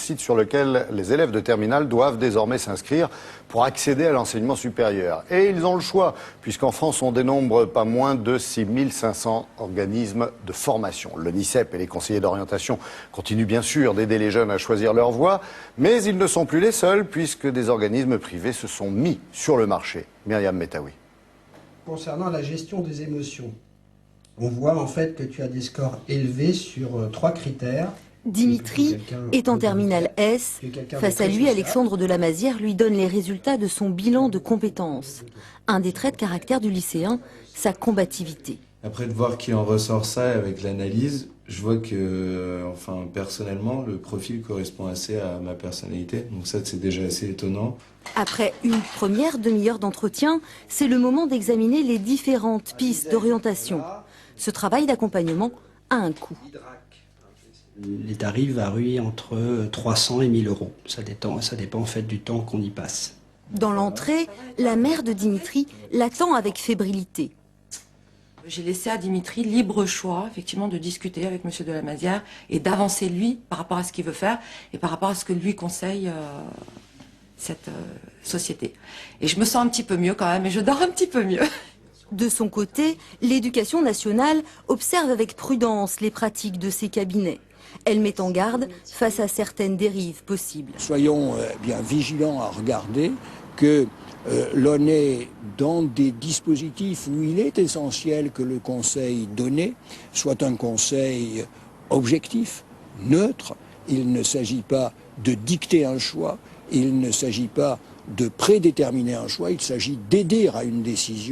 site sur lequel les élèves de terminale doivent désormais s'inscrire pour accéder à l'enseignement supérieur. Et ils ont le choix, puisqu'en France, on dénombre pas moins de 6500 organismes de formation. Le NICEP et les conseillers d'orientation continuent bien sûr d'aider les jeunes à choisir leur voie, mais ils ne sont plus les seuls, puisque des organismes privés se sont mis sur le marché. Myriam Metaoui. Concernant la gestion des émotions, on voit en fait que tu as des scores élevés sur 3 critères. Dimitri est en terminale S. Face à lui, Alexandre de la Mazière lui donne les résultats de son bilan de compétences. Un des traits de caractère du lycéen, sa combativité. Après de voir qu'il en ressort ça avec l'analyse, je vois que, personnellement, le profil correspond assez à ma personnalité. Donc ça, c'est déjà assez étonnant. Après une première demi-heure d'entretien, c'est le moment d'examiner les différentes pistes d'orientation. Ce travail d'accompagnement a un coût. Les tarifs varient entre 300 et 1000 euros. Ça dépend en fait du temps qu'on y passe. Dans l'entrée, la mère de Dimitri l'attend avec fébrilité. J'ai laissé à Dimitri libre choix, effectivement, de discuter avec monsieur de la Mazière et d'avancer lui par rapport à ce qu'il veut faire et par rapport à ce que lui conseille cette société. Et je me sens un petit peu mieux quand même et je dors un petit peu mieux. De son côté, l'Éducation nationale observe avec prudence les pratiques de ces cabinets. Elle met en garde face à certaines dérives possibles. Soyons bien vigilants à regarder que l'on est dans des dispositifs où il est essentiel que le conseil donné soit un conseil objectif, neutre. Il ne s'agit pas de dicter un choix, il ne s'agit pas de prédéterminer un choix, il s'agit d'aider à une décision.